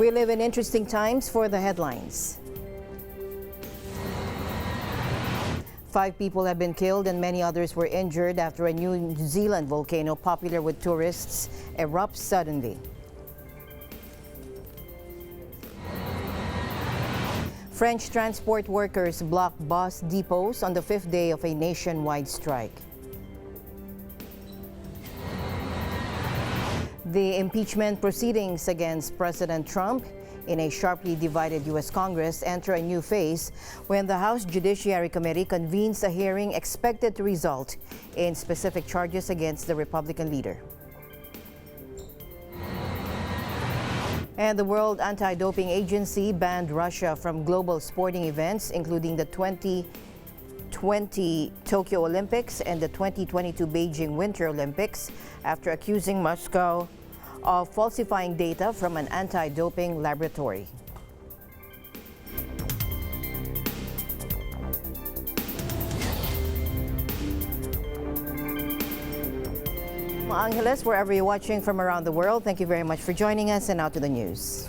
We live in interesting times for the headlines. 5 people have been killed and many others were injured after a New Zealand volcano popular with tourists erupts suddenly. French transport workers block bus depots on the 5th day of a nationwide strike. The impeachment proceedings against President Trump in a sharply divided U.S. Congress enter a new phase when the House Judiciary Committee convenes a hearing expected to result in specific charges against the Republican leader. And the World Anti-Doping Agency banned Russia from global sporting events, including the 2020 Tokyo Olympics and the 2022 Beijing Winter Olympics, after accusing Moscow of falsifying data from an anti-doping laboratory. Angeles, wherever you're watching from around the world, thank you very much for joining us, and now to the news.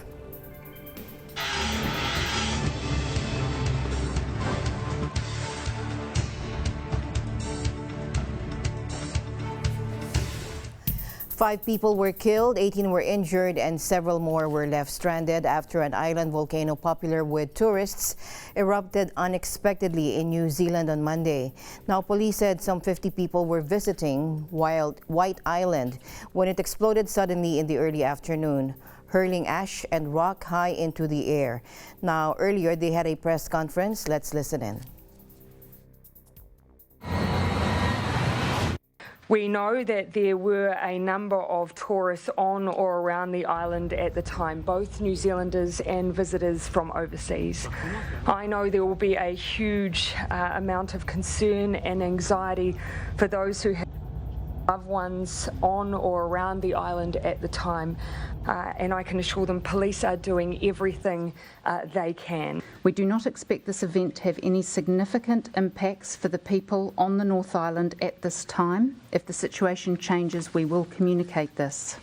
Five people were killed, 18 were injured, and several more were left stranded after an island volcano popular with tourists erupted unexpectedly in New Zealand on Monday. Now, police said some 50 people were visiting White Island when it exploded suddenly in the early afternoon, hurling ash and rock high into the air. Now, earlier they had a press conference. Let's listen in. We know that there were a number of tourists on or around the island at the time, both New Zealanders and visitors from overseas. I know there will be a huge amount of concern and anxiety for those who have loved ones on or around the island at the time, and I can assure them police are doing everything they can. We do not expect this event to have any significant impacts for the people on the North Island at this time. If the situation changes, we will communicate this.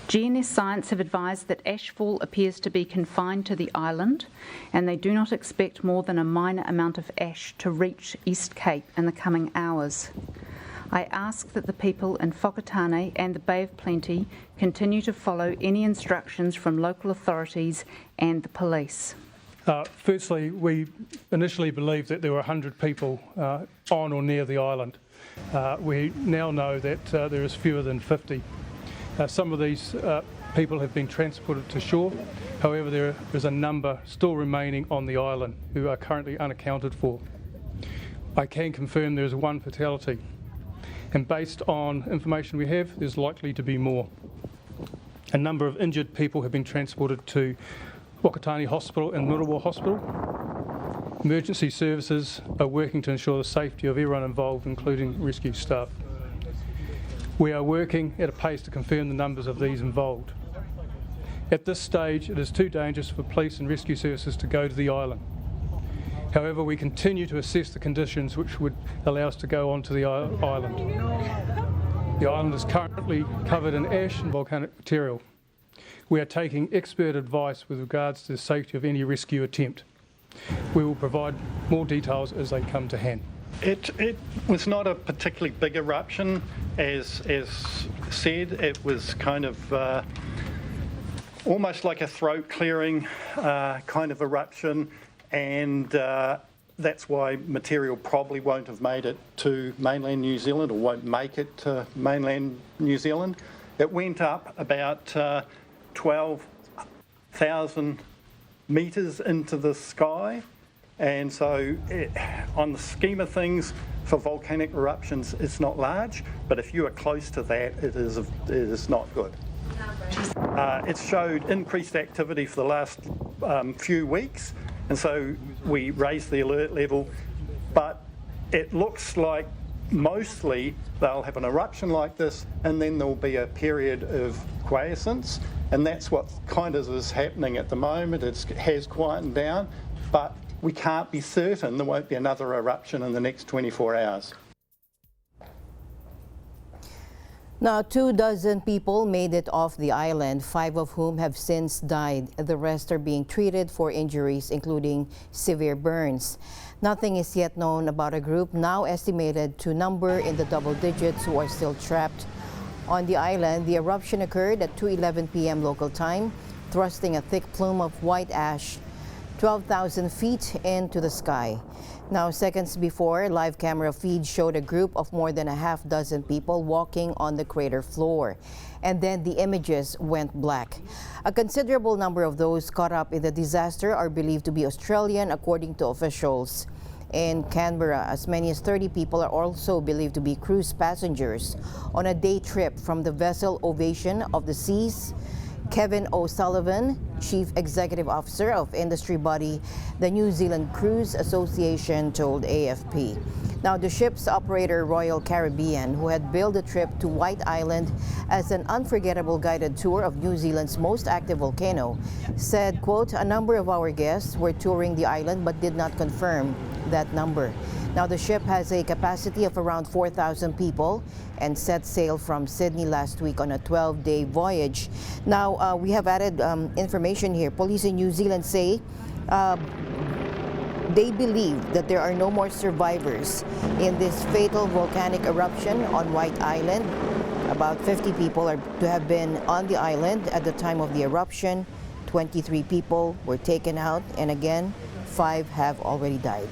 GNS Science have advised that ashfall appears to be confined to the island, and they do not expect more than a minor amount of ash to reach East Cape in the coming hours. I ask that the people in Whakatane and the Bay of Plenty continue to follow any instructions from local authorities and the police. Firstly, we initially believed that there were 100 people on or near the island. We now know that there is fewer than 50. Some of these people have been transported to shore. However, there is a number still remaining on the island who are currently unaccounted for. I can confirm there is one fatality, and based on information we have, there's likely to be more. A number of injured people have been transported to Whakatane Hospital and Murawa Hospital. Emergency services are working to ensure the safety of everyone involved, including rescue staff. We are working at a pace to confirm the numbers of these involved. At this stage, it is too dangerous for police and rescue services to go to the island. However, we continue to assess the conditions which would allow us to go onto the island. The island is currently covered in ash and volcanic material. We are taking expert advice with regards to the safety of any rescue attempt. We will provide more details as they come to hand. It was not a particularly big eruption, as said. It was kind of almost like a throat clearing kind of eruption, and that's why material probably won't have made it to mainland New Zealand, or won't make it to mainland New Zealand. It went up about 12,000 metres into the sky, and so on the scheme of things, for volcanic eruptions, it's not large, but if you are close to that, it is not good. It showed increased activity for the last few weeks, and so we raised the alert level, but it looks like mostly they'll have an eruption like this, and then there'll be a period of quiescence, and that's what kind of is happening at the moment. It has quietened down, but we can't be certain there won't be another eruption in the next 24 hours. Now, 24 people made it off the island, 5 of whom have since died. The rest are being treated for injuries, including severe burns. Nothing is yet known about a group now estimated to number in the double digits who are still trapped on the island. The eruption occurred at 2:11 p.m. local time, thrusting a thick plume of white ash 12,000 feet into the sky. Now, seconds before, live camera feed showed a group of more than a half dozen people walking on the crater floor. And then the images went black. A considerable number of those caught up in the disaster are believed to be Australian, according to officials. In Canberra, as many as 30 people are also believed to be cruise passengers on a day trip from the vessel Ovation of the Seas. Kevin O'Sullivan, Chief Executive Officer of industry body, the New Zealand Cruise Association, told AFP. Now, the ship's operator, Royal Caribbean, who had billed the trip to White Island as an unforgettable guided tour of New Zealand's most active volcano, said, quote, "A number of our guests were touring the island but did not confirm that number." Now, the ship has a capacity of around 4,000 people and set sail from Sydney last week on a 12-day voyage. Now, we have added information here. Police in New Zealand say they believe that there are no more survivors in this fatal volcanic eruption on White Island. About 50 people are to have been on the island at the time of the eruption. 23 people were taken out, and again, 5 have already died.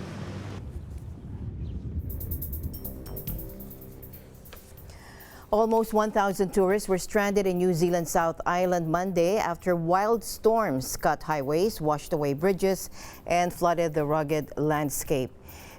Almost 1,000 tourists were stranded in New Zealand's South Island Monday after wild storms cut highways, washed away bridges, and flooded the rugged landscape.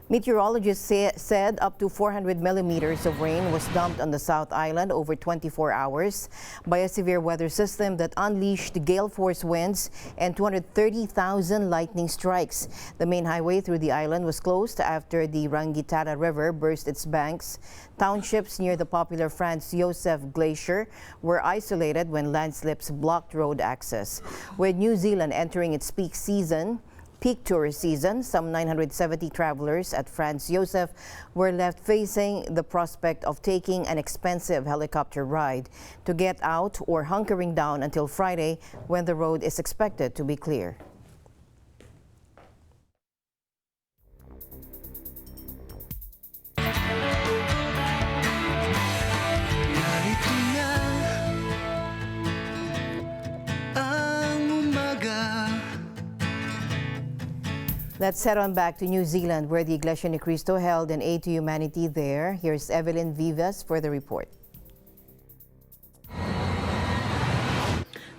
Meteorologists said up to 400 millimeters of rain was dumped on the South Island over 24 hours by a severe weather system that unleashed gale force winds and 230,000 lightning strikes. The main highway through the island was closed after the Rangitara River burst its banks. Townships near the popular Franz Josef Glacier were isolated when landslips blocked road access. With New Zealand entering its peak tourist season, some 970 travelers at Franz Josef were left facing the prospect of taking an expensive helicopter ride to get out or hunkering down until Friday, when the road is expected to be clear. Let's head on back to New Zealand, where the Iglesia Ni Cristo held an Aid to Humanity there. Here's Evelyn Vivas for the report.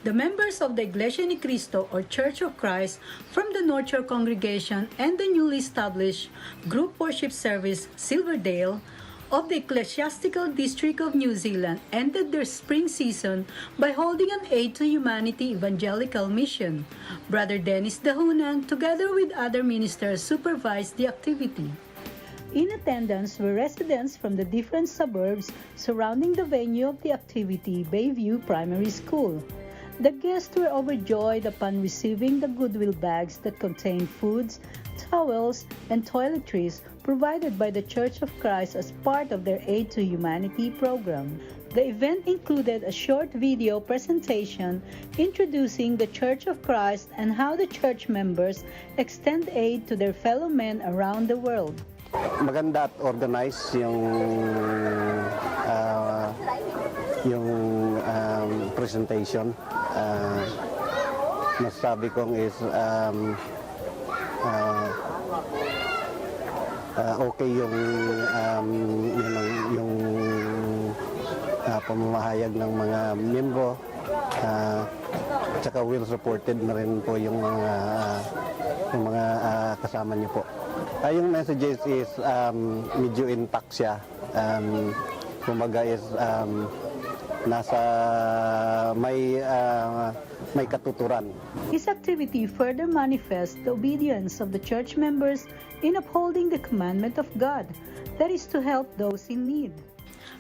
The members of the Iglesia Ni Cristo, or Church of Christ, from the North Shore congregation and the newly established group worship service Silverdale of the Ecclesiastical District of New Zealand ended their spring season by holding an Aid to Humanity evangelical mission. Brother Dennis Dahunan, together with other ministers, supervised the activity. In attendance were residents from the different suburbs surrounding the venue of the activity, Bayview Primary School. The guests were overjoyed upon receiving the goodwill bags that contained foods, towels, and toiletries provided by the Church of Christ as part of their Aid to Humanity program. The event included a short video presentation introducing the Church of Christ and how the church members extend aid to their fellow men around the world. Maganda at organized yung presentation. Masabi kong is okay yung pamamahayag ng mga miyembro, tsaka well supported na rin po yung mga kasama niyo po. Yung messages is medyo intact siya. Kumbaga is nasa may katuturan. This activity further manifests the obedience of the church members in upholding the commandment of God, that is to help those in need.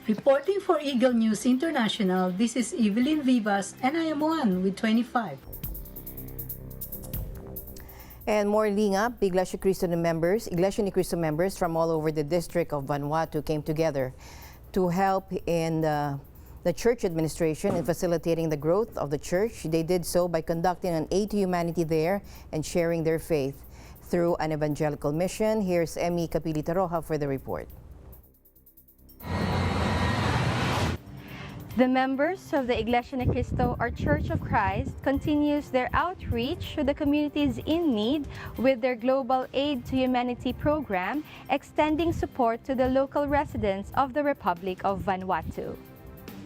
Reporting for Eagle News International, this is Evelyn Vivas, and I am one with 25. And more lingap, Iglesia Ni Cristo members from all over the district of Vanuatu came together to help in the church administration in facilitating the growth of the church. They did so by conducting an aid to humanity there and sharing their faith through an evangelical mission. Here's Emmy Capilita-Roja for the report. The members of the Iglesia ni Cristo or Church of Christ continues their outreach to the communities in need with their Global Aid to Humanity program, extending support to the local residents of the Republic of Vanuatu.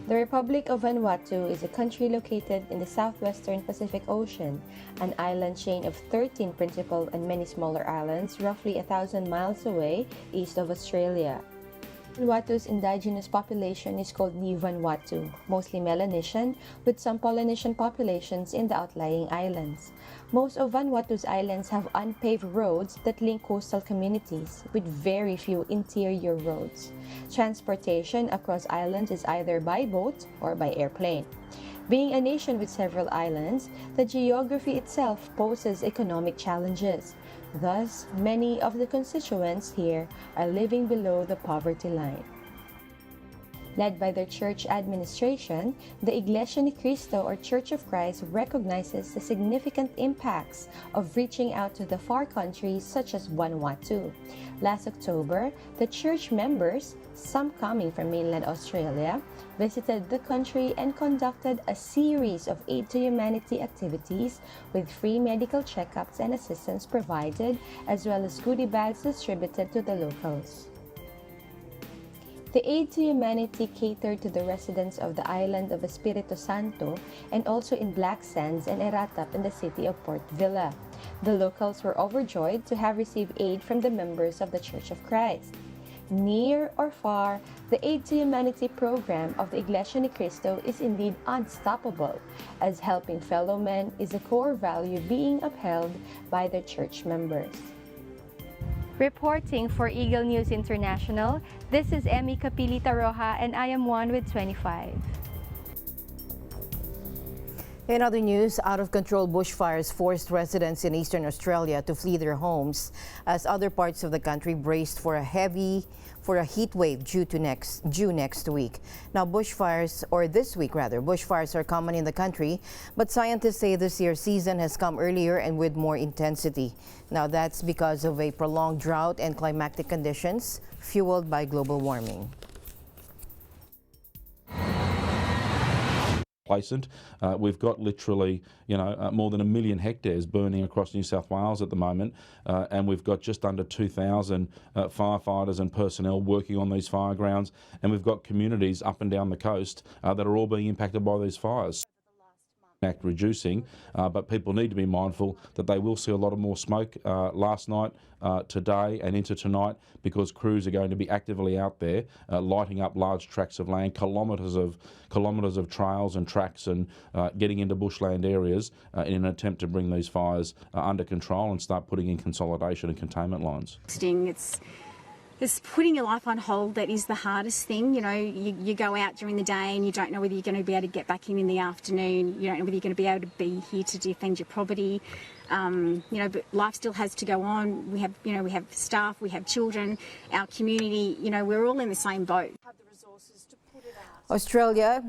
The Republic of Vanuatu is a country located in the southwestern Pacific Ocean, an island chain of 13 principal and many smaller islands, roughly 1,000 miles away east of Australia. Vanuatu's indigenous population is called New Vanuatu, mostly Melanesian, with some Polynesian populations in the outlying islands. Most of Vanuatu's islands have unpaved roads that link coastal communities, with very few interior roads. Transportation across islands is either by boat or by airplane. Being a nation with several islands, the geography itself poses economic challenges. Thus, many of the constituents here are living below the poverty line. Led by their church administration, the Iglesia ni Cristo or Church of Christ recognizes the significant impacts of reaching out to the far countries such as Vanuatu. Last October, the church members, some coming from mainland Australia, visited the country and conducted a series of aid to humanity activities with free medical checkups and assistance provided, as well as goodie bags distributed to the locals. The aid to humanity catered to the residents of the island of Espiritu Santo and also in Black Sands and Eratap in the city of Port Vila. The locals were overjoyed to have received aid from the members of the Church of Christ. Near or far, the Aid to Humanity program of the Iglesia ni Cristo is indeed unstoppable, as helping fellow men is a core value being upheld by the church members. Reporting for Eagle News International, this is Emmy Capilita-Roja and I am one with 25. In other news, out-of-control bushfires forced residents in eastern Australia to flee their homes as other parts of the country braced for a heat wave due next week. Now, bushfires are common in the country, but scientists say this year's season has come earlier and with more intensity. Now, that's because of a prolonged drought and climatic conditions fueled by global warming. We've got literally, more than 1 million hectares burning across New South Wales at the moment, and we've got just under 2,000 firefighters and personnel working on these fire grounds, and we've got communities up and down the coast that are all being impacted by these fires. Reducing, but people need to be mindful that they will see a lot of more smoke last night, today and into tonight, because crews are going to be actively out there lighting up large tracts of land, kilometres of trails and tracks, and getting into bushland areas in an attempt to bring these fires under control and start putting in consolidation and containment lines. It's putting your life on hold that is the hardest thing. You go out during the day and you don't know whether you're going to be able to get back in the afternoon. You don't know whether you're going to be able to be here to defend your property. But life still has to go on. We have staff, we have children, our community. We're all in the same boat. Australia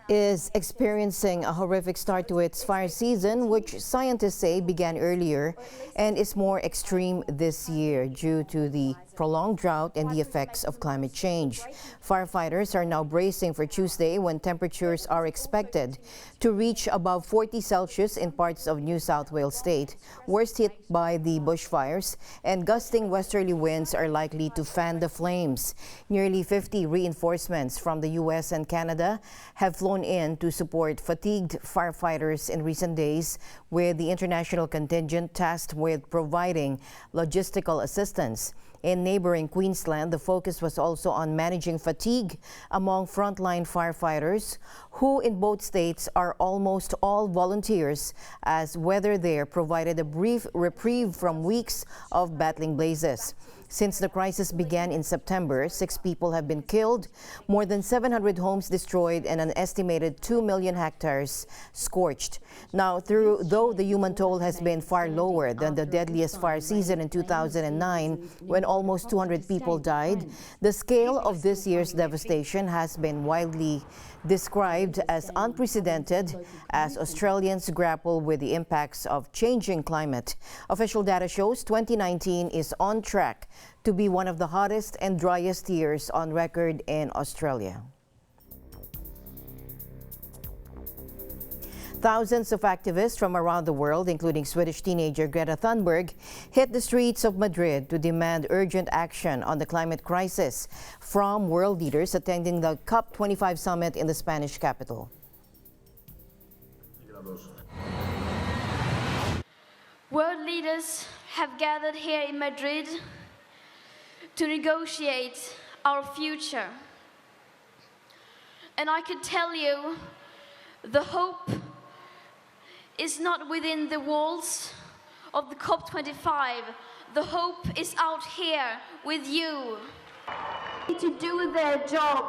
is experiencing a horrific start to its fire season, which scientists say began earlier and is more extreme this year due to the prolonged drought and the effects of climate change. Firefighters are now bracing for Tuesday, when temperatures are expected to reach above 40 Celsius in parts of New South Wales state, worst hit by the bushfires, and gusting westerly winds are likely to fan the flames. Nearly 50 reinforcements from the U.S. and Canada have flown in to support fatigued firefighters in recent days, with the international contingent tasked with providing logistical assistance. In neighboring Queensland, the focus was also on managing fatigue among frontline firefighters, who in both states are almost all volunteers, as weather there provided a brief reprieve from weeks of battling blazes. Since the crisis began in September, 6 people have been killed, more than 700 homes destroyed, and an estimated 2 million hectares scorched. Now, though the human toll has been far lower than the deadliest fire season in 2009, when almost 200 people died, the scale of this year's devastation has been widely described as unprecedented as Australians grapple with the impacts of changing climate. Official data shows 2019 is on track to be one of the hottest and driest years on record in Australia. Thousands of activists from around the world, including Swedish teenager Greta Thunberg, hit the streets of Madrid to demand urgent action on the climate crisis from world leaders attending the COP25 summit in the Spanish capital. World leaders have gathered here in Madrid to negotiate our future. And I can tell you, the hope is not within the walls of the COP25. The hope is out here with you. To do their job.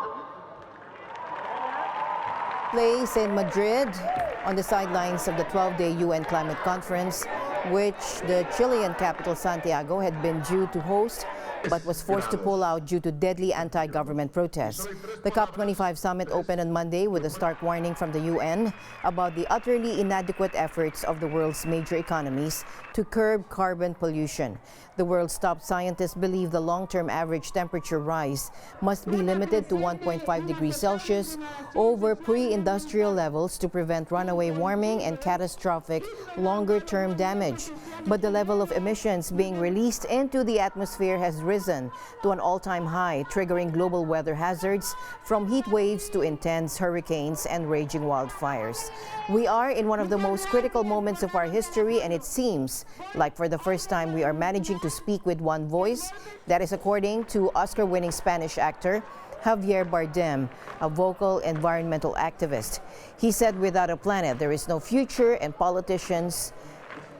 Place in Madrid on the sidelines of the 12-day UN climate conference, which the Chilean capital Santiago had been due to host but was forced to pull out due to deadly anti-government protests. The COP25 summit opened on Monday with a stark warning from the UN about the utterly inadequate efforts of the world's major economies to curb carbon pollution. The world's top scientists believe the long-term average temperature rise must be limited to 1.5 degrees Celsius over pre-industrial levels to prevent runaway warming and catastrophic longer-term damage. But the level of emissions being released into the atmosphere has risen to an all-time high, triggering global weather hazards from heat waves to intense hurricanes and raging wildfires. We are in one of the most critical moments of our history, and it seems like for the first time we are managing to speak with one voice. That is according to Oscar-winning Spanish actor Javier Bardem, a vocal environmental activist. He said, "Without a planet, there is no future, and politicians,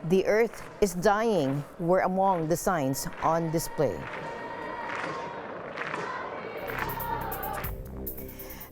the earth is dying," were among the signs on display.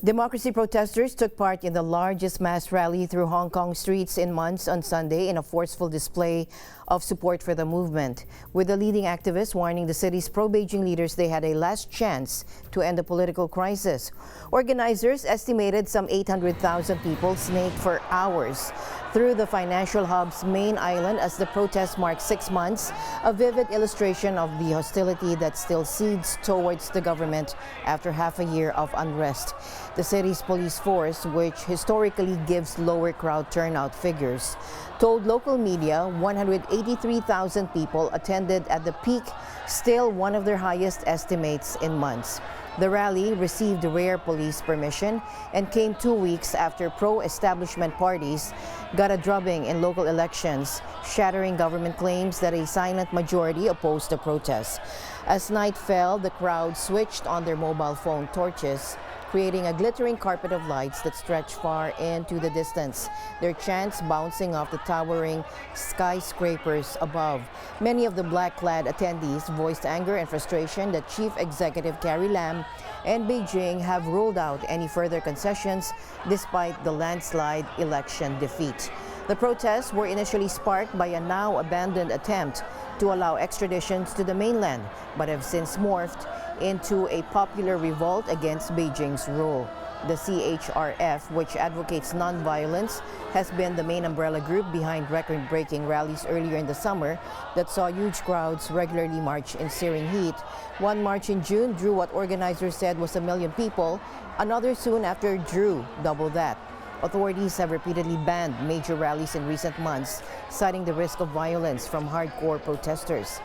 Democracy protesters took part in the largest mass rally through Hong Kong streets in months on Sunday in a forceful display of support for the movement, with the leading activists warning the city's pro-Beijing leaders they had a last chance to end the political crisis. Organizers estimated some 800,000 people snaked for hours through the financial hub's main island as the protest marked 6 months, a vivid illustration of the hostility that still seeds towards the government after half a year of unrest. The city's police force, which historically gives lower crowd turnout figures, told local media 183,000 people attended at the peak, still one of their highest estimates in months. The rally received rare police permission and came 2 weeks after pro-establishment parties got a drubbing in local elections, shattering government claims that a silent majority opposed the protests. As night fell, the crowd switched on their mobile phone torches, creating a glittering carpet of lights that stretched far into the distance, their chants bouncing off the towering skyscrapers above. Many of the black-clad attendees voiced anger and frustration that Chief Executive Carrie Lam and Beijing have ruled out any further concessions despite the landslide election defeat. The protests were initially sparked by a now abandoned attempt to allow extraditions to the mainland, but have since morphed into a popular revolt against Beijing's rule. The CHRF, which advocates nonviolence, has been the main umbrella group behind record-breaking rallies earlier in the summer that saw huge crowds regularly march in searing heat. One march in June drew what organizers said was 1 million people. Another soon after drew double that. Authorities have repeatedly banned major rallies in recent months, citing the risk of violence from hardcore protesters.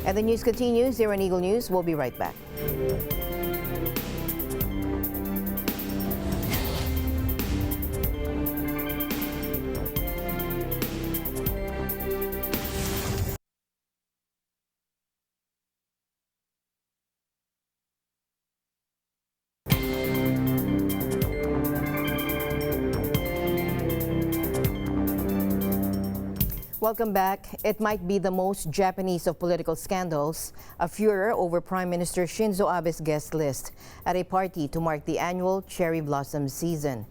And the news continues here on Eagle News. We'll be right back. Welcome back. It might be the most Japanese of political scandals, a furor over Prime Minister Shinzo Abe's guest list at a party to mark the annual cherry blossom season.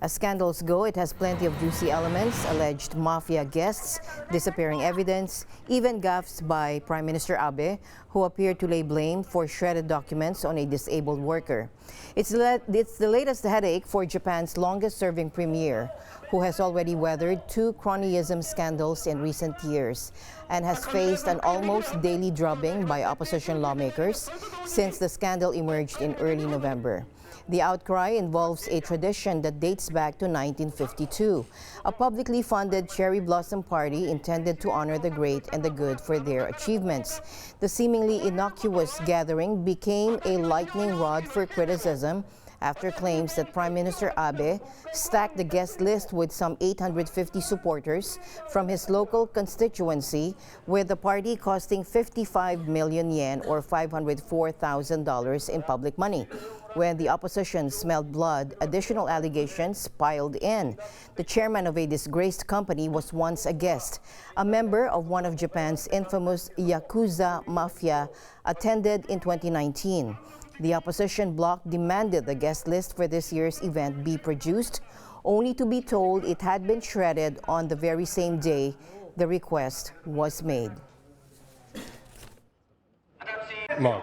As scandals go, it has plenty of juicy elements, alleged mafia guests, disappearing evidence, even gaffes by Prime Minister Abe, who appeared to lay blame for shredded documents on a disabled worker. It's the latest headache for Japan's longest-serving premier, who has already weathered 2 cronyism scandals in recent years and has faced an almost daily drubbing by opposition lawmakers since the scandal emerged in early November. The outcry involves a tradition that dates back to 1952, a publicly funded cherry blossom party intended to honor the great and the good for their achievements. The seemingly innocuous gathering became a lightning rod for criticism after claims that Prime Minister Abe stacked the guest list with some 850 supporters from his local constituency, with the party costing 55 million yen or $504,000 in public money. When the opposition smelled blood, additional allegations piled in. The chairman of a disgraced company was once a guest. A member of one of Japan's infamous Yakuza mafia attended in 2019. The opposition bloc demanded the guest list for this year's event be produced, only to be told it had been shredded on the very same day the request was made.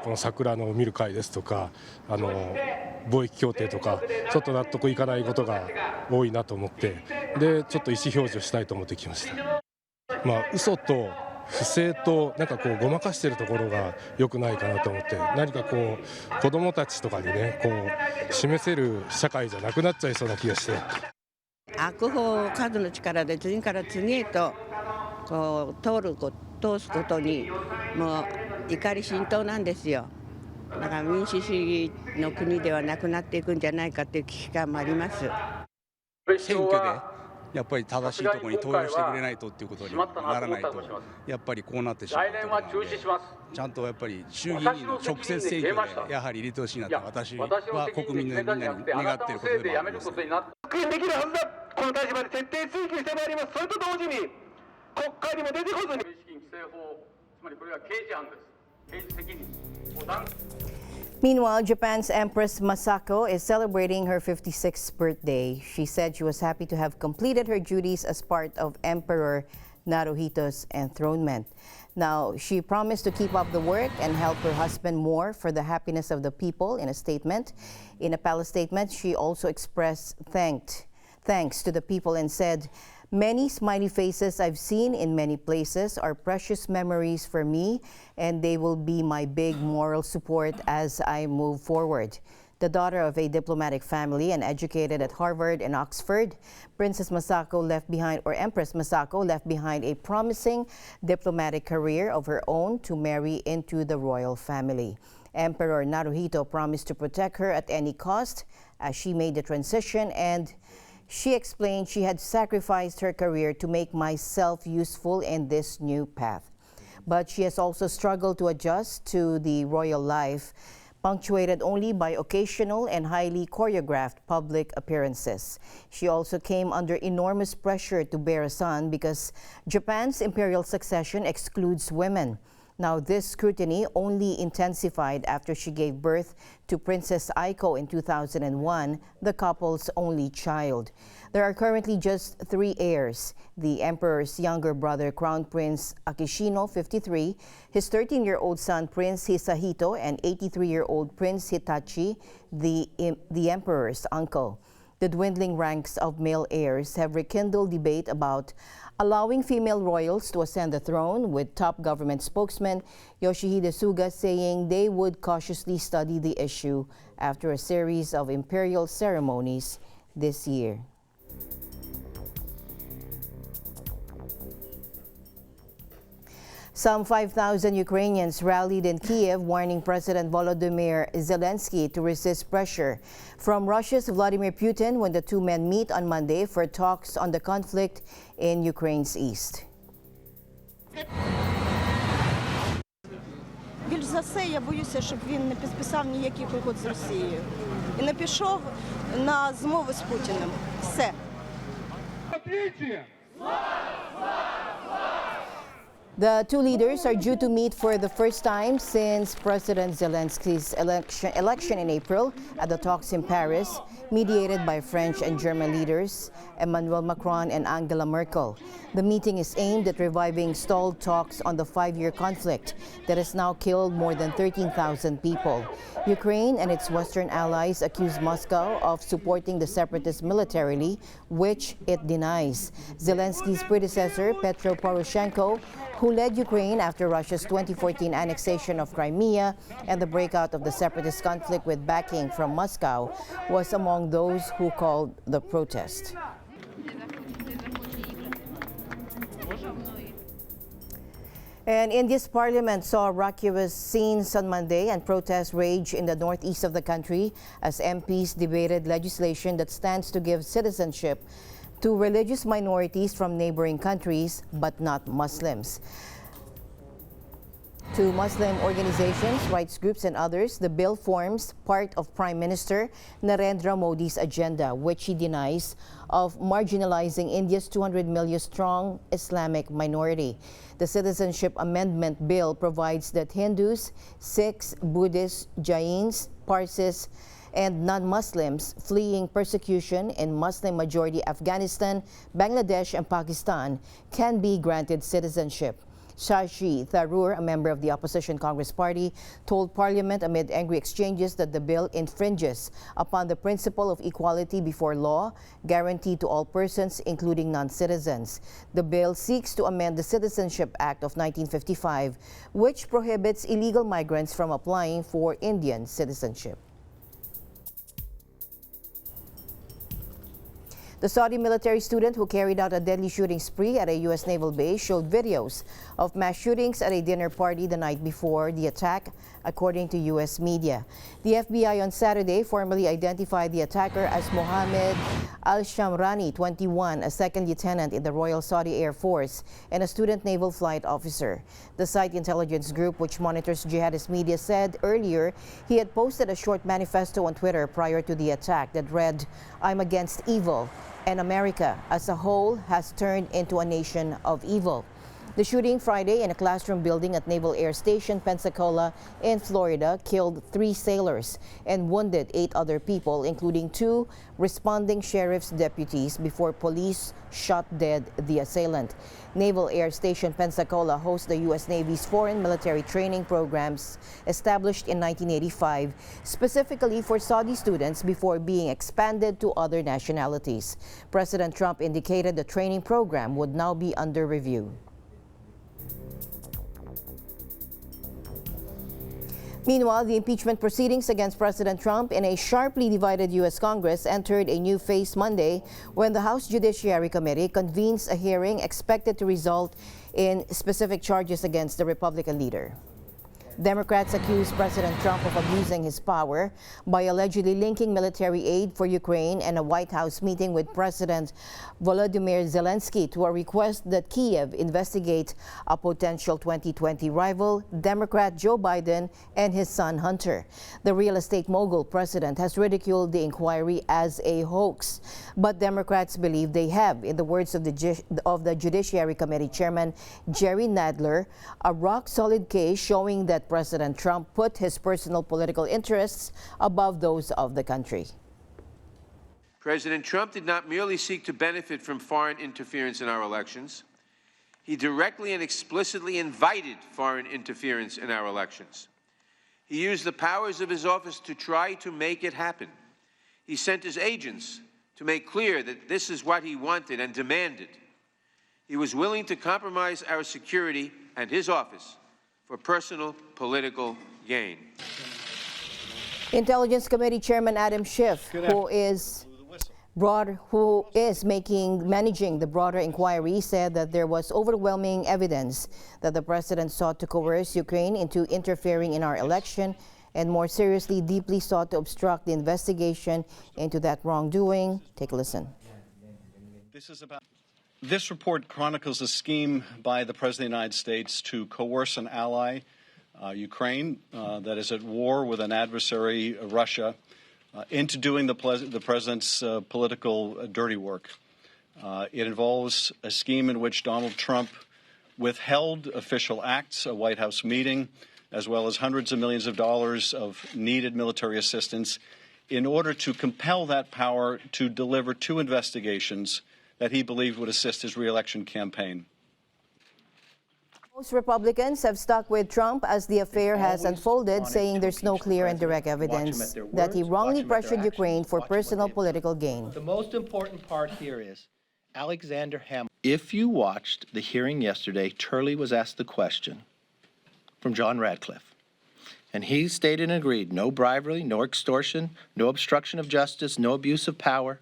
この桜の見る会ですとか、貿易協定とか、ちょっと納得いかないことが多いなと思って、でちょっと意思表示をしたいと思ってきました。嘘と不正となんかこうごまかしているところが良くないかなと思って、何かこう子どもたちとかにね、こう示せる社会じゃなくなっちゃいそうな気がして。悪法を数の力で次から次へとこう通すことにもう怒り心頭なんですよ。だから民主主義の国ではなくなっていくんじゃないかという危機感もあります。選挙でやっぱり正しいところに投票してくれないとっていうことにならないと、やっぱりこうなってしまうということなので、ちゃんとやっぱり衆議院の直接選挙でやはり入れてほしいなと私は国民のみんなに願っていることでもあります。復元できるはずだ。この立場で徹底追及してまいります。それと同時に国会にも出てこずに資金規正法、つまりこれは刑事犯です。刑事責任を断。Meanwhile, Japan's Empress Masako is celebrating her 56th birthday. She said she was happy to have completed her duties as part of Emperor Naruhito's enthronement. Now, she promised to keep up the work and help her husband more for the happiness of the people in a statement. In a palace statement, she also expressed thanks to the people and said, "Many smiley faces I've seen in many places are precious memories for me, and they will be my big moral support as I move forward." The daughter of a diplomatic family and educated at Harvard and Oxford, Empress Masako left behind a promising diplomatic career of her own to marry into the royal family. Emperor Naruhito promised to protect her at any cost as she made the transition, and she explained she had sacrificed her career to make myself useful in this new path. But she has also struggled to adjust to the royal life, punctuated only by occasional and highly choreographed public appearances. She also came under enormous pressure to bear a son because Japan's imperial succession excludes women. Now, this scrutiny only intensified after she gave birth to Princess Aiko in 2001, the couple's only child. There are currently just 3 heirs: the emperor's younger brother, Crown Prince Akishino, 53, his 13-year-old son, Prince Hisahito, and 83-year-old Prince Hitachi, the emperor's uncle. The dwindling ranks of male heirs have rekindled debate about allowing female royals to ascend the throne, with top government spokesman Yoshihide Suga saying they would cautiously study the issue after a series of imperial ceremonies this year. Some 5,000 Ukrainians rallied in Kiev, warning President Volodymyr Zelensky to resist pressure from Russia's Vladimir Putin when the two men meet on Monday for talks on the conflict in Ukraine's east. Більш за все, я боюся, щоб він не підписав ніяких угод з Росією і не пішов на змови з Путіним. Все. The two leaders are due to meet for the first time since President Zelensky's election in April at the talks in Paris, mediated by French and German leaders Emmanuel Macron and Angela Merkel. The meeting is aimed at reviving stalled talks on the 5-year conflict that has now killed more than 13,000 people. Ukraine and its Western allies accuse Moscow of supporting the separatists militarily, which it denies. Zelensky's predecessor, Petro Poroshenko, who led Ukraine after Russia's 2014 annexation of Crimea and the breakout of the separatist conflict with backing from Moscow, was among those who called the protest. And India's parliament saw raucous scenes on Monday and protests rage in the northeast of the country as MPs debated legislation that stands to give citizenship to religious minorities from neighboring countries, but not Muslims. To Muslim organizations, rights groups, and others, the bill forms part of Prime Minister Narendra Modi's agenda, which he denies, of marginalizing India's 200 million strong Islamic minority. The Citizenship Amendment Bill provides that Hindus, Sikhs, Buddhists, Jains, Parsis, and non-Muslims fleeing persecution in Muslim-majority Afghanistan, Bangladesh, and Pakistan can be granted citizenship. Shashi Tharoor, a member of the opposition Congress Party, told Parliament amid angry exchanges that the bill infringes upon the principle of equality before law, guaranteed to all persons, including non-citizens. The bill seeks to amend the Citizenship Act of 1955, which prohibits illegal migrants from applying for Indian citizenship. The Saudi military student who carried out a deadly shooting spree at a U.S. naval base showed videos of mass shootings at a dinner party the night before the attack, according to U.S. media. The FBI on Saturday formally identified the attacker as Mohammed Al-Shamrani, 21, a second lieutenant in the Royal Saudi Air Force and a student naval flight officer. The site intelligence group, which monitors jihadist media, said earlier he had posted a short manifesto on Twitter prior to the attack that read, "I'm against evil, and America as a whole has turned into a nation of evil." The shooting Friday in a classroom building at Naval Air Station Pensacola in Florida killed 3 sailors and wounded 8 other people, including 2 responding sheriff's deputies, before police shot dead the assailant. Naval Air Station Pensacola hosts the U.S. Navy's foreign military training programs established in 1985, specifically for Saudi students before being expanded to other nationalities. President Trump indicated the training program would now be under review. Meanwhile, the impeachment proceedings against President Trump in a sharply divided U.S. Congress entered a new phase Monday when the House Judiciary Committee convenes a hearing expected to result in specific charges against the Republican leader. Democrats accuse President Trump of abusing his power by allegedly linking military aid for Ukraine and a White House meeting with President Volodymyr Zelensky to a request that Kyiv investigate a potential 2020 rival, Democrat Joe Biden, and his son Hunter. The real estate mogul president has ridiculed the inquiry as a hoax, but Democrats believe they have, in the words of the Judiciary Committee Chairman Jerry Nadler, a rock-solid case showing that President Trump put his personal political interests above those of the country. President Trump did not merely seek to benefit from foreign interference in our elections. He directly and explicitly invited foreign interference in our elections. He used the powers of his office to try to make it happen. He sent his agents to make clear that this is what he wanted and demanded. He was willing to compromise our security and his office for personal political gain. Intelligence Committee Chairman Adam Schiff, who is managing the broader inquiry, said that there was overwhelming evidence that the president sought to coerce Ukraine into interfering in our election, and more seriously, deeply sought to obstruct the investigation into that wrongdoing. Take a listen. This report chronicles a scheme by the President of the United States to coerce an ally, Ukraine, that is at war with an adversary, Russia, into doing the President's political dirty work. It involves a scheme in which Donald Trump withheld official acts, a White House meeting, as well as hundreds of millions of dollars of needed military assistance in order to compel that power to deliver 2 investigations that he believed would assist his re-election campaign. Most Republicans have stuck with Trump as the affair has unfolded, saying there's no clear and direct evidence that he wrongly pressured Ukraine for personal political gain. The most important part here is Alexander Hamilton. If you watched the hearing yesterday, Turley was asked the question from John Radcliffe, and he stated and agreed, no bribery, no extortion, no obstruction of justice, no abuse of power.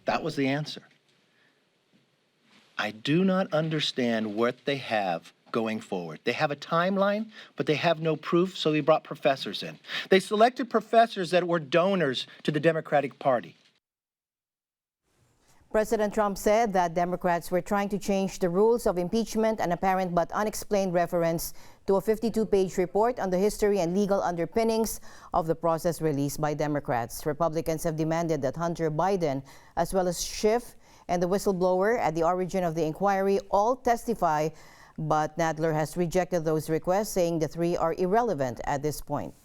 That was the answer. I do not understand what they have going forward. They have a timeline, but they have no proof, so they brought professors in. They selected professors that were donors to the Democratic Party. President Trump said that Democrats were trying to change the rules of impeachment, an apparent but unexplained reference to a 52-page report on the history and legal underpinnings of the process released by Democrats. Republicans have demanded that Hunter Biden, as well as Schiff and the whistleblower at the origin of the inquiry, all testify, but Nadler has rejected those requests, saying the 3 are irrelevant at this point.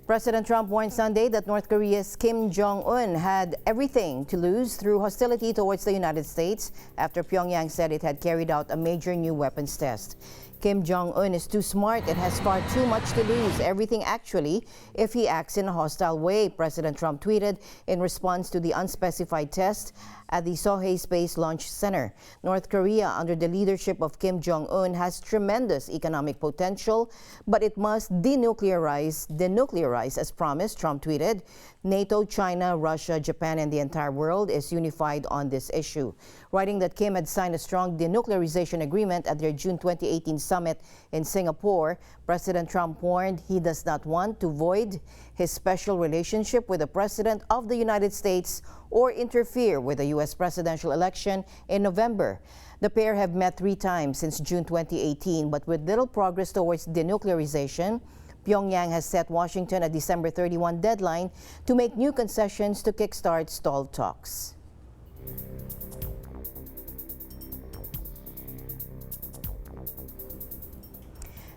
President Trump warned Sunday that North Korea's Kim Jong-un had everything to lose through hostility towards the United States after Pyongyang said it had carried out a major new weapons test. Kim Jong-un is too smart and has far too much to lose, everything actually, if he acts in a hostile way, President Trump tweeted in response to the unspecified test at the Sohae Space Launch Center. North Korea, under the leadership of Kim Jong-un, has tremendous economic potential, but it must denuclearize as promised, Trump tweeted. NATO, China, Russia, Japan, and the entire world is unified on this issue. Writing that Kim had signed a strong denuclearization agreement at their June 2018 summit in Singapore, President Trump warned he does not want to void his special relationship with the President of the United States or interfere with the U.S. presidential election in November. The pair have met 3 times since June 2018, but with little progress towards denuclearization. Pyongyang has set Washington a December 31 deadline to make new concessions to kickstart stalled talks.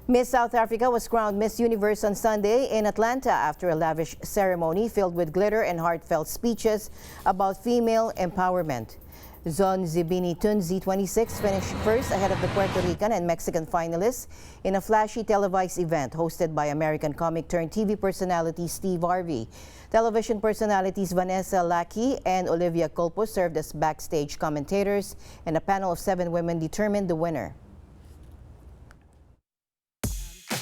Miss South Africa was crowned Miss Universe on Sunday in Atlanta after a lavish ceremony filled with glitter and heartfelt speeches about female empowerment. Zonzibini Tunzi, 26, finished first ahead of the Puerto Rican and Mexican finalists in a flashy televised event hosted by American comic turned TV personality Steve Harvey. Television personalities Vanessa Lackey and Olivia Culpo served as backstage commentators, and a panel of 7 women determined the winner.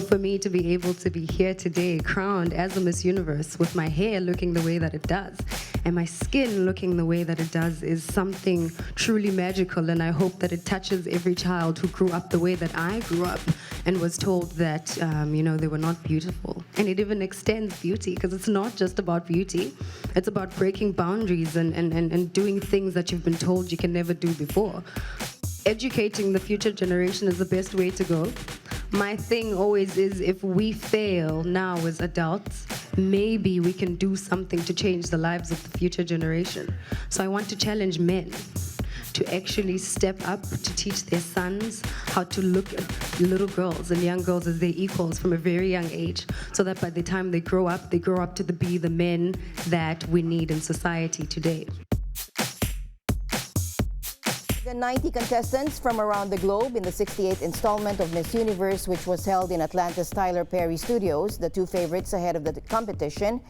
For me to be able to be here today, crowned as a Miss Universe, with my hair looking the way that it does and my skin looking the way that it does, is something truly magical, and I hope that it touches every child who grew up the way that I grew up and was told that, they were not beautiful. And it even extends beauty, because it's not just about beauty, it's about breaking boundaries and doing things that you've been told you can never do before. Educating the future generation is the best way to go. My thing always is, if we fail now as adults, maybe we can do something to change the lives of the future generation. So I want to challenge men to actually step up, to teach their sons how to look at little girls and young girls as their equals from a very young age, so that by the time they grow up to be the men that we need in society today. The 90 contestants from around the globe in the 68th installment of Miss Universe, which was held in Atlanta's Tyler Perry Studios, the 2 favorites ahead of the competition,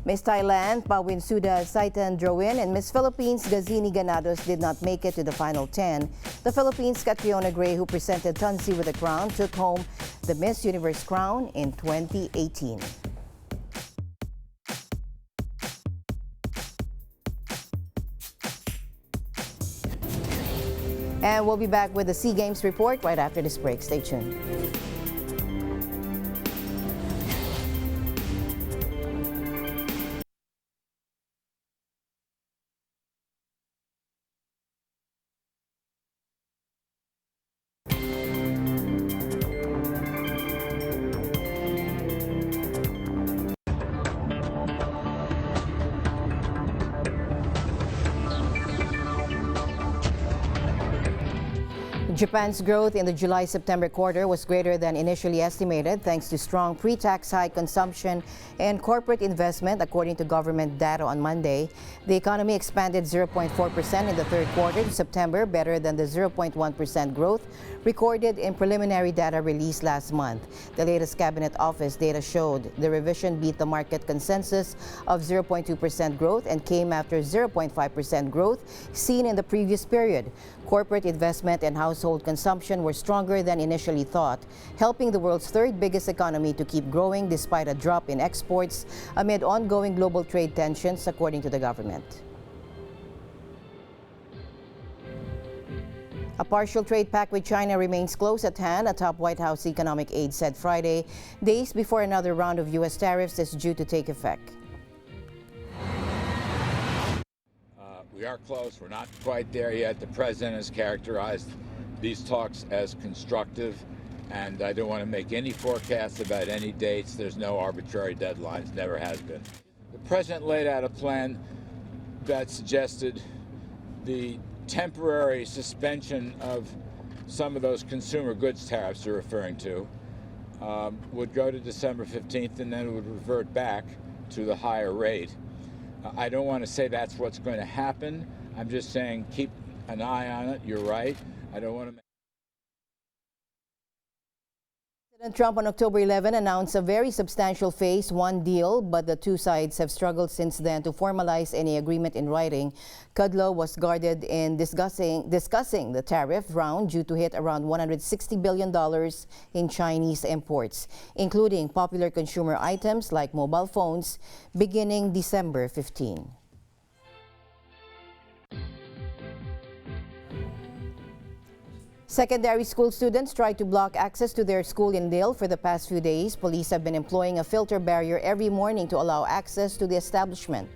Miss Thailand, Pawinsuda Saitandrowin, and Miss Philippines, Gazini Ganados, did not make it to the final 10. The Philippines' Catriona Gray, who presented Tunzi with a crown, took home the Miss Universe crown in 2018. And we'll be back with the SEA Games report right after this break. Stay tuned. Japan's growth in the July-September quarter was greater than initially estimated thanks to strong pre-tax high consumption and corporate investment, according to government data on Monday. The economy expanded 0.4% in the third quarter to September, better than the 0.1% growth recorded in preliminary data released last month. The latest Cabinet Office data showed the revision beat the market consensus of 0.2% growth and came after 0.5% growth seen in the previous period. Corporate investment and household consumption were stronger than initially thought, helping the world's third biggest economy to keep growing despite a drop in exports amid ongoing global trade tensions, according to the government. A partial trade pact with China remains close at hand, a top White House economic aide said Friday, days before another round of U.S. tariffs is due to take effect. We are close. We're not quite there yet. The president has characterized these talks as constructive, and I don't want to make any forecasts about any dates. There's no arbitrary deadlines, never has been. The president laid out a plan that suggested the temporary suspension of some of those consumer goods tariffs you're referring to would go to December 15th, and then it would revert back to the higher rate. I don't want to say that's what's going to happen. I'm just saying keep an eye on it. You're right. I don't want to. President Trump on October 11 announced a very substantial Phase 1 deal, but the two sides have struggled since then to formalize any agreement in writing. Kudlow was guarded in discussing the tariff round due to hit around $160 billion in Chinese imports, including popular consumer items like mobile phones, beginning December 15. Secondary school students tried to block access to their school in Dale for the past few days. Police have been employing a filter barrier every morning to allow access to the establishment.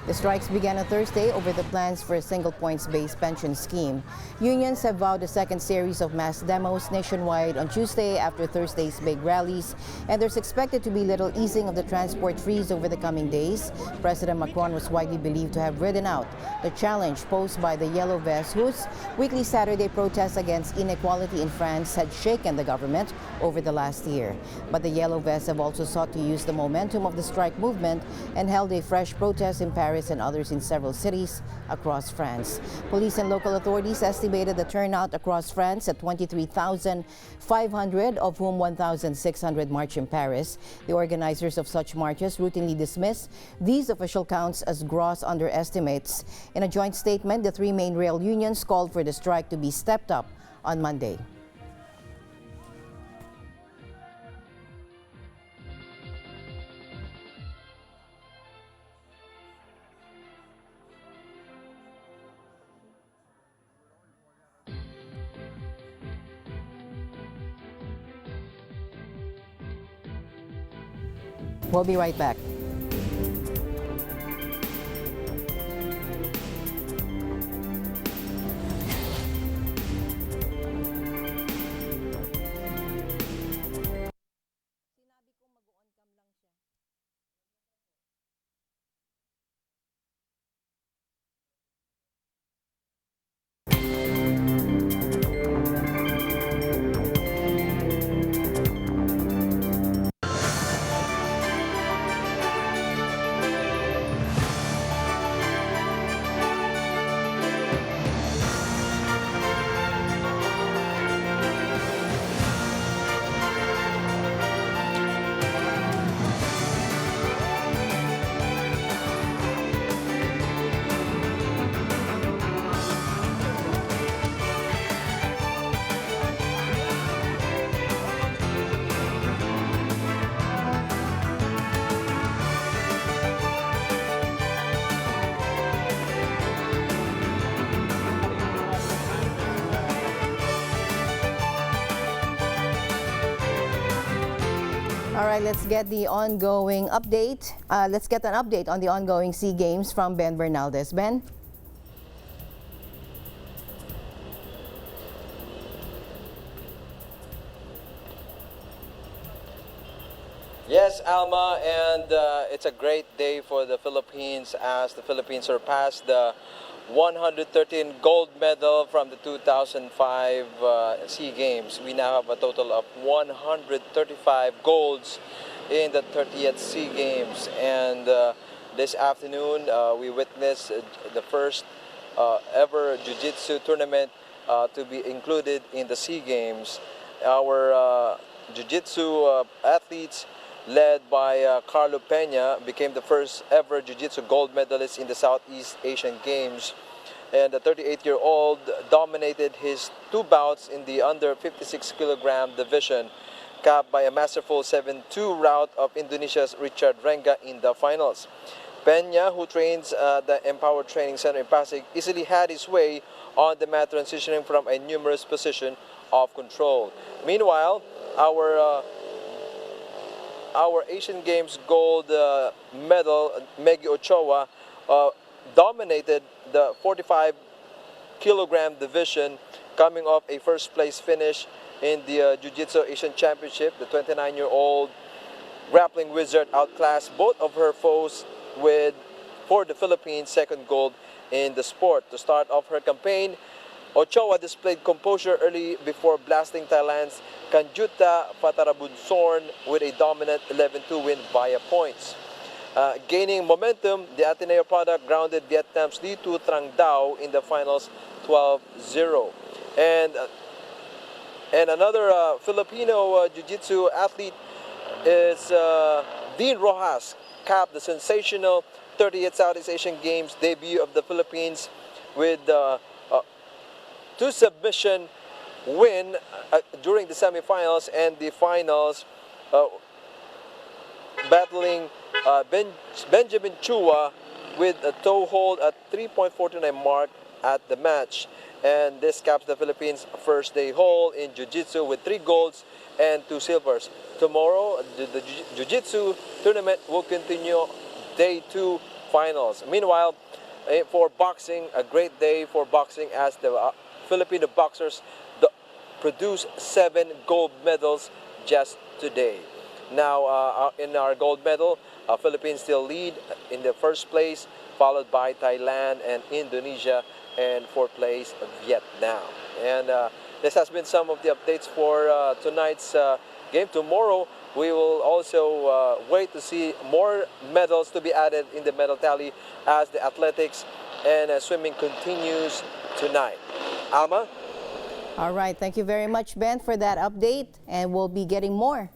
The strikes began on Thursday over the plans for a single points-based pension scheme. Unions have vowed a second series of mass demos nationwide on Tuesday after Thursday's big rallies, and there's expected to be little easing of the transport freeze over the coming days. President Macron was widely believed to have ridden out the challenge posed by the Yellow Vests, whose weekly Saturday protests against inequality in France had shaken the government over the last year. But the Yellow Vests have also sought to use the momentum of the strike movement and held a fresh protest in Paris and others in several cities across France. Police and local authorities estimated the turnout across France at 23,500, of whom 1,600 march in Paris. The organizers of such marches routinely dismiss these official counts as gross underestimates. In a joint statement, the three main rail unions called for the strike to be stepped up on Monday. We'll be right back. All right, let's get the ongoing update. Let's get an update on the ongoing SEA Games from Ben Bernaldez. Ben? Yes, Alma, and it's a great day for the Philippines as the Philippines surpassed the 113 gold medal from the 2005 SEA Games. We now have a total of 135 golds in the 30th SEA Games. And this afternoon, we witnessed the first ever Jiu-Jitsu tournament to be included in the SEA Games. Our Jiu-Jitsu athletes, led by Carlo Peña, became the first ever Jiu-Jitsu gold medalist in the Southeast Asian Games. And the 38-year-old dominated his two bouts in the under 56 kilogram division, capped by a masterful 7-2 rout of Indonesia's Richard Renga in the finals. Peña, who trains at the Empower Training Center in Pasig, easily had his way on the mat, transitioning from a numerous position of control. Meanwhile, our Asian Games gold medal, Megi Ochoa, dominated the 45 kilogram division, coming off a first place finish in the Jiu-Jitsu Asian Championship. The 29-year-old grappling wizard outclassed both of her foes with, for the Philippines, second gold in the sport. To start off her campaign, Ochoa displayed composure early before blasting Thailand's Kanjuta Fatarabunsorn with a dominant 11-2 win via points. Gaining momentum, the Ateneo product grounded Vietnam's Lee Tu Trang Dao in the finals 12-0. And another Filipino Jiu-Jitsu athlete is Dean Rojas, capped the sensational 30th Southeast Asian Games debut of the Philippines with two submission win during the semifinals and the finals, battling Benjamin Chua with a toe hold at 3.49 mark at the match. And this caps the Philippines' first day haul in Jiu-Jitsu with 3 golds and 2 silvers. Tomorrow, the Jiu-Jitsu tournament will continue, day 2 finals. Meanwhile, for boxing, a great day for boxing as the Filipino boxers produced 7 gold medals just today. Now, in our gold medal, Philippines still lead in the first place, followed by Thailand and Indonesia, and 4th place, Vietnam. And this has been some of the updates for tonight's game. Tomorrow, we will also wait to see more medals to be added in the medal tally as the athletics and swimming continues tonight. Alma? All right, thank you very much, Ben, for that update, and we'll be getting more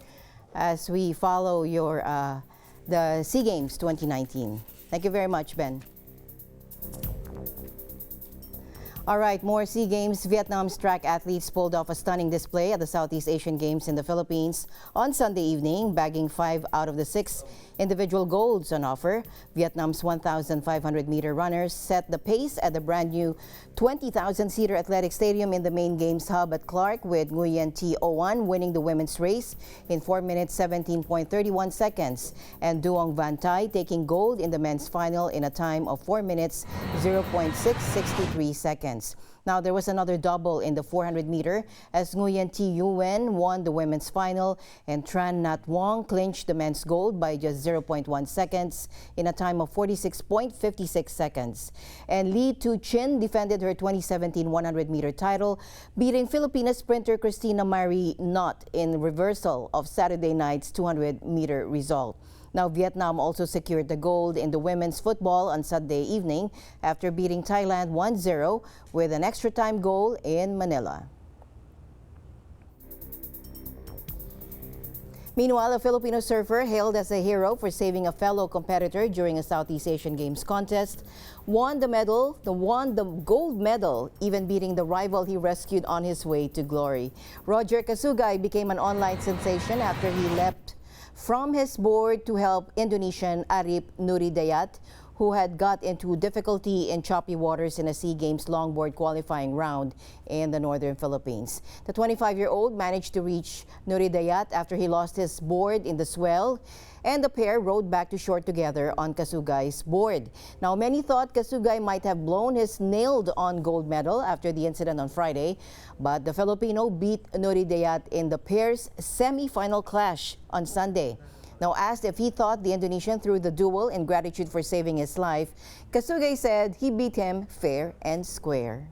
as we follow your the SEA Games 2019. Thank you very much, Ben. All right, more SEA Games. Vietnam's track athletes pulled off a stunning display at the Southeast Asian Games in the Philippines on Sunday evening, bagging 5 out of the 6 individual golds on offer. Vietnam's 1,500-meter runners set the pace at the brand new 20,000-seater athletic stadium in the main games hub at Clark, with Nguyen Thi Oanh winning the women's race in 4 minutes 17.31 seconds and Duong Van Thai taking gold in the men's final in a time of 4 minutes 0.663 seconds. Now, there was another double in the 400-meter as Nguyen Thi Oanh won the women's final and Tran Nhat Vuong clinched the men's gold by just 0.1 seconds in a time of 46.56 seconds. And Lee Tu Chin defended her 2017 100-meter title, beating Filipina sprinter Christina Marie Knott in reversal of Saturday night's 200-meter result. Now, Vietnam also secured the gold in the women's football on Sunday evening after beating Thailand 1-0 with an extra time goal in Manila. Meanwhile, a Filipino surfer hailed as a hero for saving a fellow competitor during a Southeast Asian Games contest won the gold medal, even beating the rival he rescued on his way to glory. Roger Kasugay became an online sensation after he leapt from his board to help Indonesian Arip Nuridayat, who had got into difficulty in choppy waters in a SEA Games longboard qualifying round in the northern Philippines. The 25-year-old managed to reach Nuridayat after he lost his board in the swell, and the pair rode back to shore together on Kasugay's board. Now, many thought Kasugay might have blown his nailed-on gold medal after the incident on Friday, but the Filipino beat Nuridayat in the pair's semi-final clash on Sunday. Now, asked if he thought the Indonesian threw the duel in gratitude for saving his life, Kasugay said he beat him fair and square.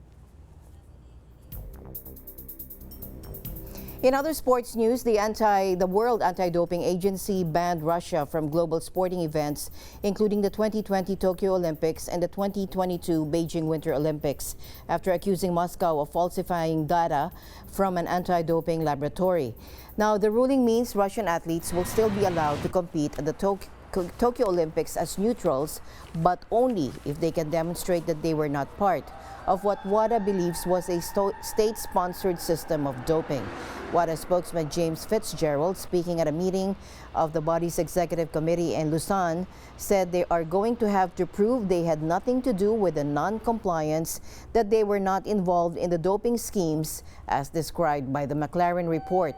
In other sports news, the World Anti-Doping Agency banned Russia from global sporting events, including the 2020 Tokyo Olympics and the 2022 Beijing Winter Olympics, after accusing Moscow of falsifying data from an anti-doping laboratory. Now, the ruling means Russian athletes will still be allowed to compete at the Tokyo Olympics as neutrals, but only if they can demonstrate that they were not part of what WADA believes was a state-sponsored system of doping. WADA spokesman James Fitzgerald, speaking at a meeting of the body's executive committee in Lausanne, said they are going to have to prove they had nothing to do with the non-compliance, that they were not involved in the doping schemes as described by the McLaren report,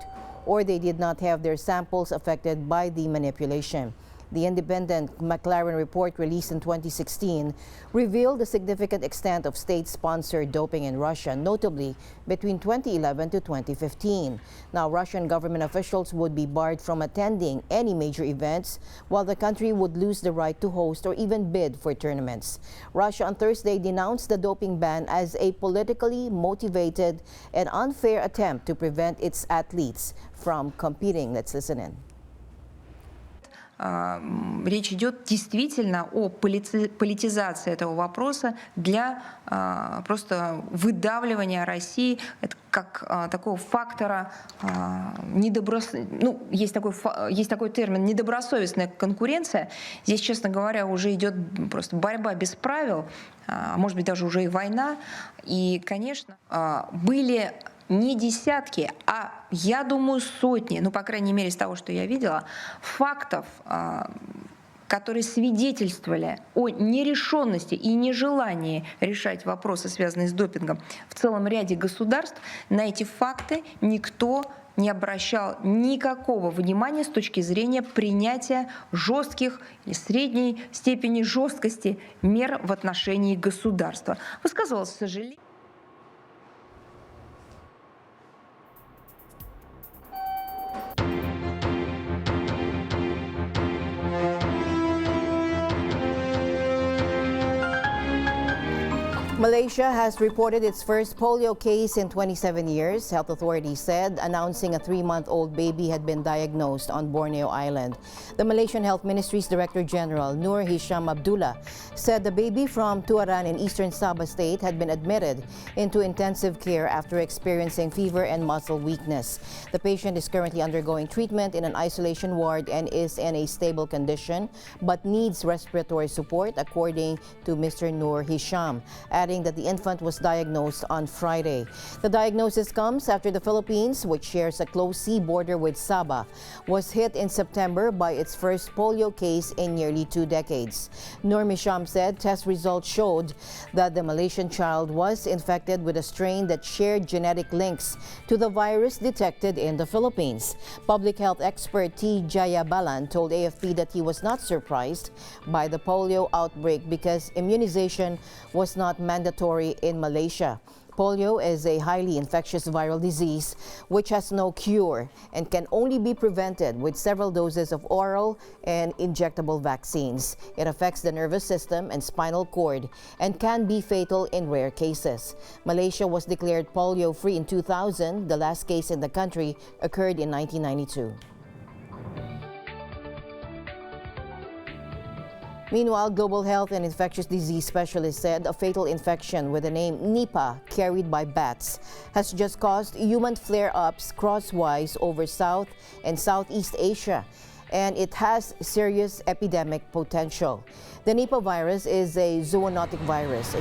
or they did not have their samples affected by the manipulation. The independent McLaren report released in 2016 revealed the significant extent of state-sponsored doping in Russia, notably between 2011 to 2015. Now, Russian government officials would be barred from attending any major events, while the country would lose the right to host or even bid for tournaments. Russia on Thursday denounced the doping ban as a politically motivated and unfair attempt to prevent its athletes from competing. Let's listen in. Речь идет действительно о политизации этого вопроса для просто выдавливания России как такого фактора есть такой термин недобросовестная конкуренция. Здесь, честно говоря, уже идет просто борьба без правил, может быть, даже уже и война. И, конечно, были не десятки, а, я думаю, сотни, по крайней мере, из того, что я видела, фактов, которые свидетельствовали о нерешенности и нежелании решать вопросы, связанные с допингом в целом ряде государств. На эти факты никто не обращал никакого внимания с точки зрения принятия жестких и средней степени жесткости мер в отношении государства. Высказывалось сожаление. Malaysia has reported its first polio case in 27 years, health authorities said, announcing a 3-month-old baby had been diagnosed on Borneo Island. The Malaysian Health Ministry's Director General, Nur Hisham Abdullah, said the baby from Tuaran in eastern Sabah State had been admitted into intensive care after experiencing fever and muscle weakness. The patient is currently undergoing treatment in an isolation ward and is in a stable condition, but needs respiratory support, according to Mr. Nur Hisham, adding that the infant was diagnosed on Friday. The diagnosis comes after the Philippines, which shares a close sea border with Sabah, was hit in September by its first polio case in nearly 2 decades. Nur Hisham said test results showed that the Malaysian child was infected with a strain that shared genetic links to the virus detected in the Philippines. Public health expert T. Jayabalan told AFP that he was not surprised by the polio outbreak because immunization was not mandatory in Malaysia. Polio is a highly infectious viral disease which has no cure and can only be prevented with several doses of oral and injectable vaccines. It affects the nervous system and spinal cord and can be fatal in rare cases. Malaysia was declared polio-free in 2000. The last case in the country occurred in 1992. Meanwhile, global health and infectious disease specialists said a fatal infection with the name Nipah carried by bats has just caused human flare-ups crosswise over South and Southeast Asia, and it has serious epidemic potential. The Nipah virus is a zoonotic virus.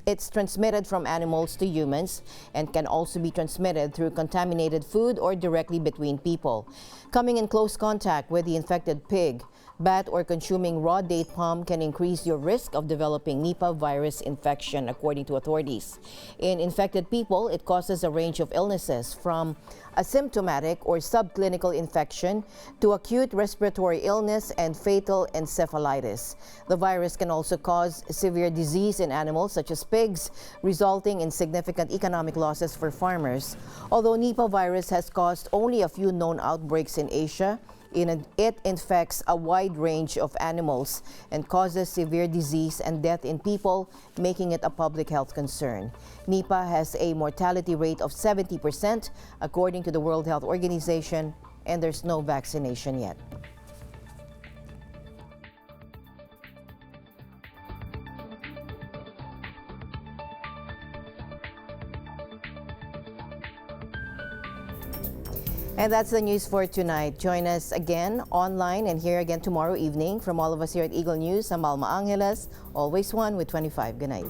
It's transmitted from animals to humans and can also be transmitted through contaminated food or directly between people. Coming in close contact with the infected pig, bat, or consuming raw date palm can increase your risk of developing Nipah virus infection, according to authorities. In infected people, it causes a range of illnesses from asymptomatic or subclinical infection to acute respiratory illness and fatal encephalitis. The virus can also cause severe disease in animals such as pigs, resulting in significant economic losses for farmers. Although Nipah virus has caused only a few known outbreaks in Asia, It infects a wide range of animals and causes severe disease and death in people, making it a public health concern. Nipah has a mortality rate of 70%, according to the World Health Organization, and there's no vaccination yet. And that's the news for tonight. Join us again online and here again tomorrow evening. From all of us here at Eagle News, I'm Alma Angeles, always one with 25. Good night.